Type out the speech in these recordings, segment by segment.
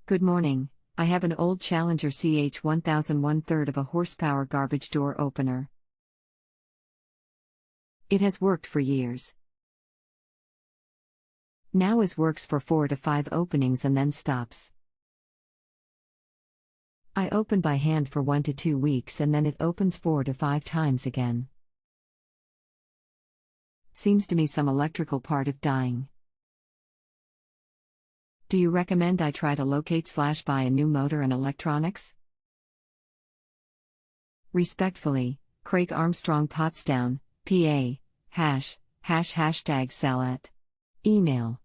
Good morning. I have an old Challenger CH1000 1/3 of a horsepower garbage door opener. It has worked for years. Now it works for 4 to 5 openings and then stops. I open by hand for 1 to 2 weeks and then it opens 4 to 5 times again. Seems to me some electrical part of dying. Do you recommend I try to locate/buy a new motor and electronics? Respectfully, Craig Armstrong, Pottstown, PA, ###Salet. Email.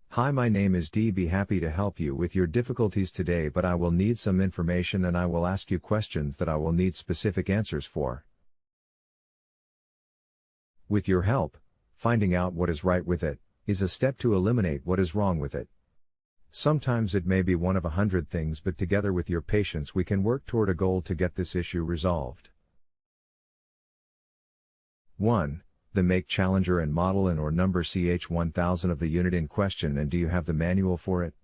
Hi, my name is Dee. Be happy to help you with your difficulties today, but I will need some information and I will ask you questions that I will need specific answers for. With your help, finding out what is right with it is a step to eliminate what is wrong with it. Sometimes it may be one of 100 things, but together with your patience we can work toward a goal to get this issue resolved. 1. The make, Challenger and model and or number CH1000 of the unit in question, and do you have the manual for it?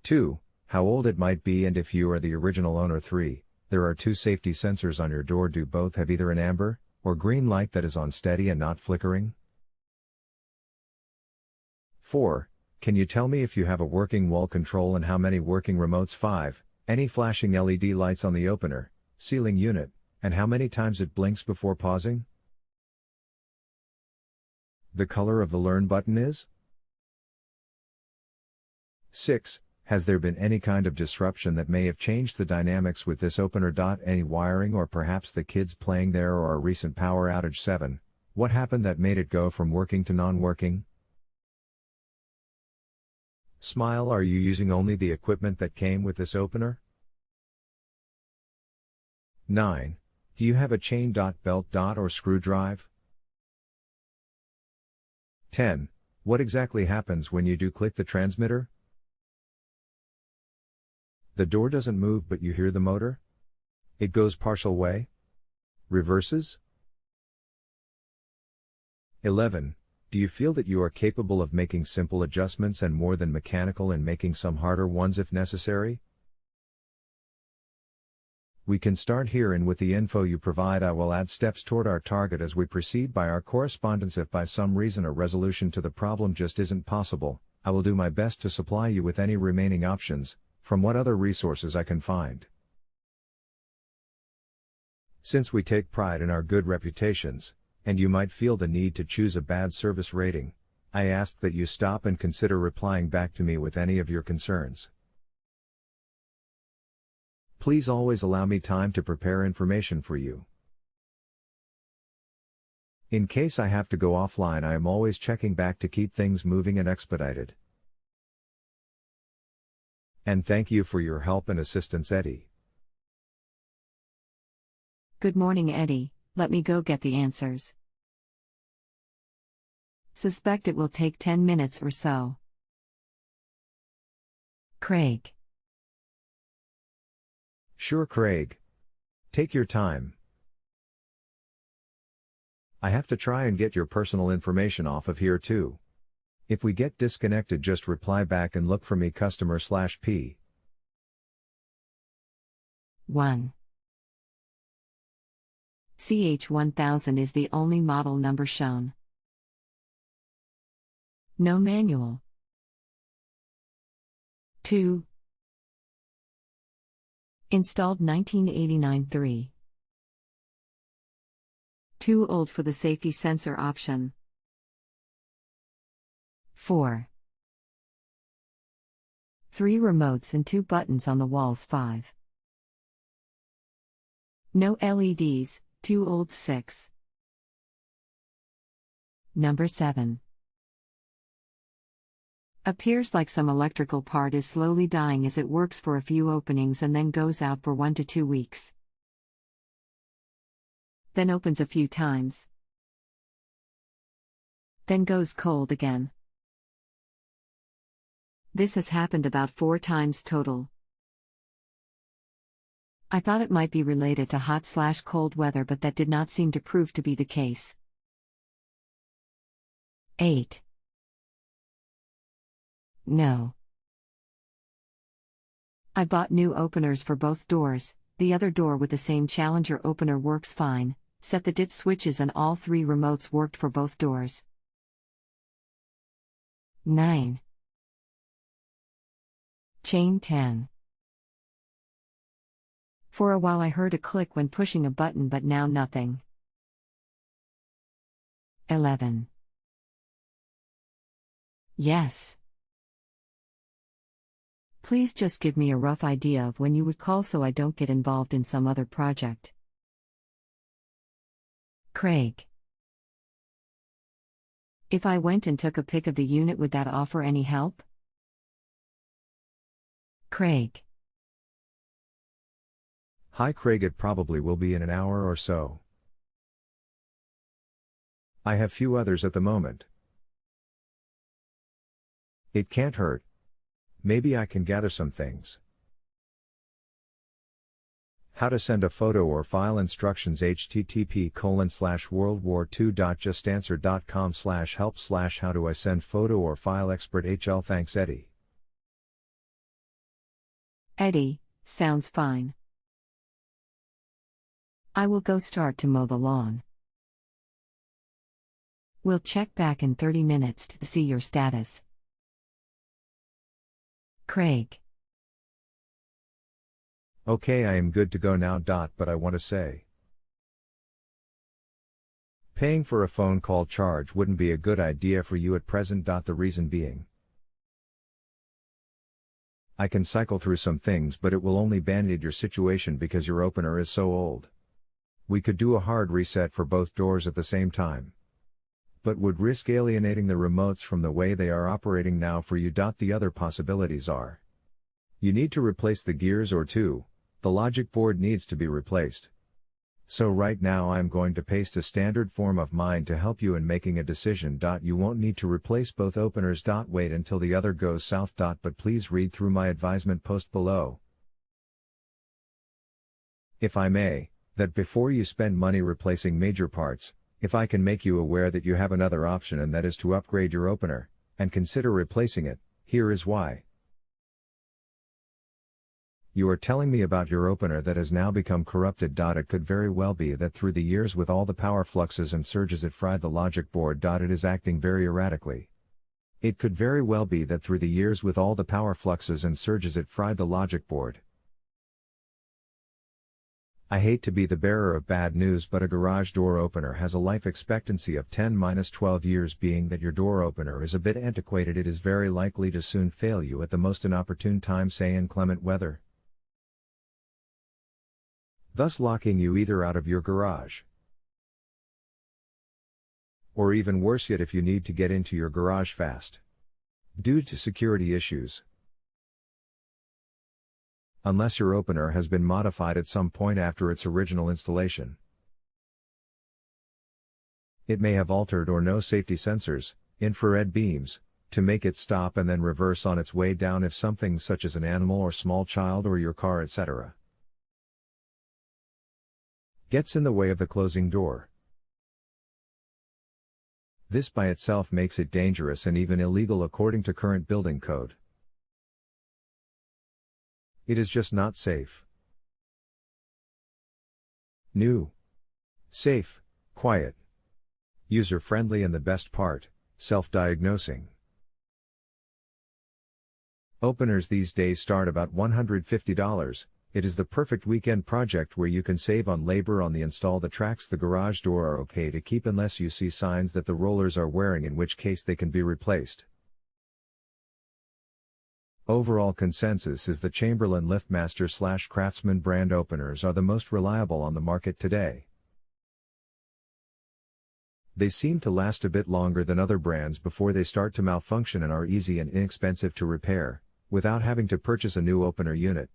2. How old it might be and if you are the original owner. 3. There are 2 safety sensors on your door. Do both have either an amber or green light that is on steady and not flickering? 4. Can you tell me if you have a working wall control and how many working remotes? 5. Any flashing LED lights on the opener, ceiling unit, and how many times it blinks before pausing? The color of the learn button is? 6. Has there been any kind of disruption that may have changed the dynamics with this opener? Any wiring or perhaps the kids playing there or a recent power outage? 7. What happened that made it go from working to non-working? Smile. Are you using only the equipment that came with this opener? 9. Do you have a chain, belt, or screw drive? 10. What exactly happens when you do click the transmitter? The door doesn't move but you hear the motor? It goes partial way? Reverses? 11. Do you feel that you are capable of making simple adjustments and more than mechanical and making some harder ones if necessary? We can start here, and with the info you provide I will add steps toward our target as we proceed by our correspondence. If by some reason a resolution to the problem just isn't possible, I will do my best to supply you with any remaining options, from what other resources I can find. Since we take pride in our good reputations, and you might feel the need to choose a bad service rating, I ask that you stop and consider replying back to me with any of your concerns. Please always allow me time to prepare information for you. In case I have to go offline, I am always checking back to keep things moving and expedited. And thank you for your help and assistance, Eddie. Good morning, Eddie. Let me go get the answers. Suspect it will take 10 minutes or so. Craig. Sure, Craig. Take your time. I have to try and get your personal information off of here too. If we get disconnected, just reply back and look for me, customer/P. 1. CH1000 is the only model number shown. No manual. 2. Installed 1989. 3. Too old for the safety sensor option. 4. 3 remotes and 2 buttons on the walls. 5. No LEDs, too old. 6. Number 7. Appears like some electrical part is slowly dying as it works for a few openings and then goes out for 1 to 2 weeks. Then opens a few times. Then goes cold again. This has happened about 4 times total. I thought it might be related to hot/cold weather, but that did not seem to prove to be the case. 8. No. I bought new openers for both doors. The other door with the same Challenger opener works fine. Set the dip switches and all 3 remotes worked for both doors. 9. Chain 10. For a while I heard a click when pushing a button, but now nothing. 11. Yes. Please just give me a rough idea of when you would call so I don't get involved in some other project. Craig. If I went and took a pic of the unit, would that offer any help? Craig. Hi Craig, it probably will be in an hour or so. I have few others at the moment. It can't hurt. Maybe I can gather some things. How to send a photo or file instructions http://worldwar2.justanswer.com/help/ how do I send photo or file expert HL thanks Eddie. Eddie, sounds fine. I will go start to mow the lawn. We'll check back in 30 minutes to see your status. Craig. Okay, I am good to go now. But I want to say, paying for a phone call charge wouldn't be a good idea for you at present. The reason being, I can cycle through some things, but it will only band-aid your situation because your opener is so old. We could do a hard reset for both doors at the same time, but would risk alienating the remotes from the way they are operating now for you. The other possibilities are, you need to replace the gears, or 2, the logic board needs to be replaced. So right now I'm going to paste a standard form of mine to help you in making a decision. You won't need to replace both openers. Wait until the other goes south. But please read through my advisement post below, if I may, that before you spend money replacing major parts, if I can make you aware that you have another option, and that is to upgrade your opener, and consider replacing it. Here is why. You are telling me about your opener that has now become corrupted. It could very well be that through the years, with all the power fluxes and surges, it fried the logic board. It is acting very erratically. It could very well be that through the years, with all the power fluxes and surges, it fried the logic board. I hate to be the bearer of bad news, but a garage door opener has a life expectancy of 10-12 years. Being that your door opener is a bit antiquated, it is very likely to soon fail you at the most inopportune time, say inclement weather, thus locking you either out of your garage, or even worse yet, if you need to get into your garage fast due to security issues. Unless your opener has been modified at some point after its original installation. It may have altered or no safety sensors, infrared beams, to make it stop and then reverse on its way down if something such as an animal or small child or your car, etc., gets in the way of the closing door. This by itself makes it dangerous and even illegal according to current building code. It is just not safe. New, safe, quiet, user-friendly, and the best part, self-diagnosing. Openers these days start about $150. It is the perfect weekend project where you can save on labor on the install. The tracks the garage door are okay to keep unless you see signs that the rollers are wearing, in which case they can be replaced. Overall consensus is the Chamberlain LiftMaster/Craftsman brand openers are the most reliable on the market today. They seem to last a bit longer than other brands before they start to malfunction, and are easy and inexpensive to repair, without having to purchase a new opener unit.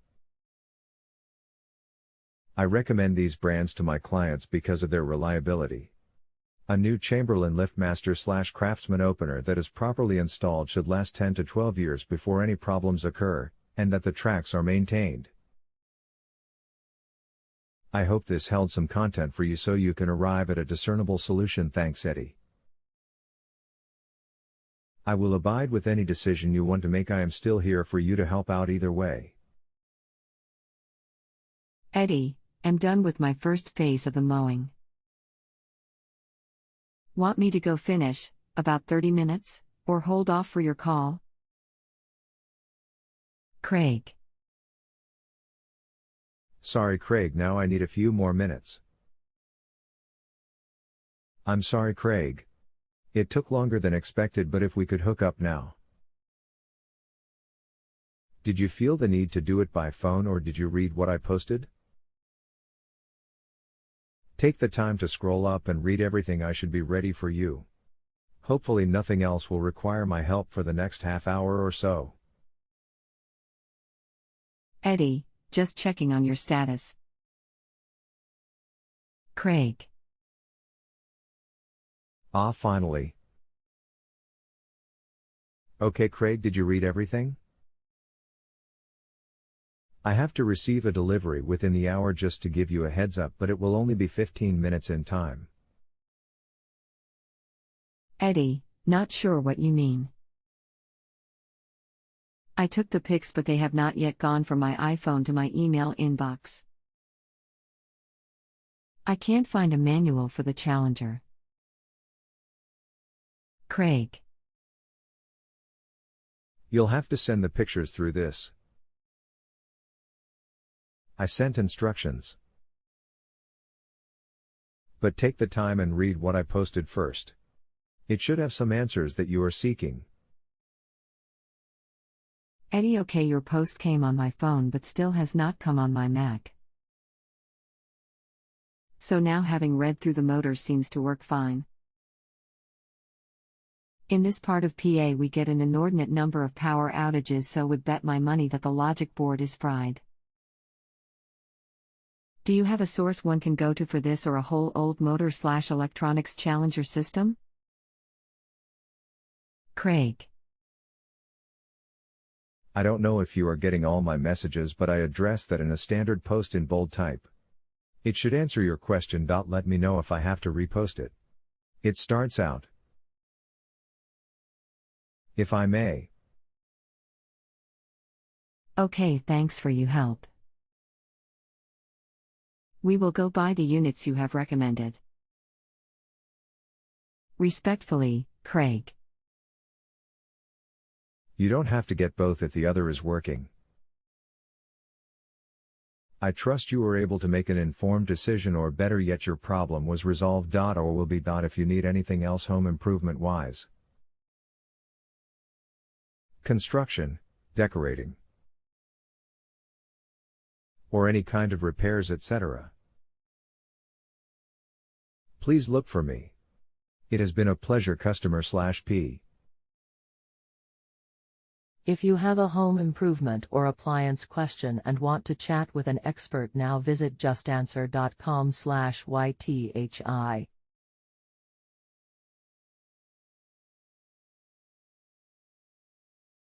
I recommend these brands to my clients because of their reliability. A new Chamberlain LiftMaster/Craftsman opener that is properly installed should last 10 to 12 years before any problems occur, and that the tracks are maintained. I hope this held some content for you so you can arrive at a discernible solution. Thanks, Eddie. I will abide with any decision you want to make. I am still here for you to help out either way. Eddie, I'm done with my first phase of the mowing. Want me to go finish, about 30 minutes, or hold off for your call? Craig. Sorry Craig, now I need a few more minutes. I'm sorry Craig. It took longer than expected, but if we could hook up now. Did you feel the need to do it by phone or did you read what I posted? Take the time to scroll up and read everything. I should be ready for you. Hopefully nothing else will require my help for the next half hour or so. Eddie, just checking on your status. Craig. Ah, finally. Okay Craig, did you read everything? I have to receive a delivery within the hour, just to give you a heads up, but it will only be 15 minutes in time. Eddie, not sure what you mean. I took the pics, but they have not yet gone from my iPhone to my email inbox. I can't find a manual for the Challenger. Craig. You'll have to send the pictures through this. I sent instructions. But take the time and read what I posted first. It should have some answers that you are seeking. Eddie, okay, your post came on my phone but still has not come on my Mac. So now, having read through the motor seems to work fine. In this part of PA we get an inordinate number of power outages, so would bet my money that the logic board is fried. Do you have a source one can go to for this, or a whole old motor/electronics Challenger system? Craig. I don't know if you are getting all my messages, but I addressed that in a standard post in bold type. It should answer your question. Let me know if I have to repost it. It starts out, if I may. Okay, thanks for your help. We will go buy the units you have recommended. Respectfully, Craig. You don't have to get both if the other is working. I trust you were able to make an informed decision, or better yet, your problem was resolved. Or will be. If you need anything else home improvement wise, construction, decorating, or any kind of repairs, etc., please look for me. It has been a pleasure. Customer/P. If you have a home improvement or appliance question and want to chat with an expert now, visit JustAnswer.com/YTHI.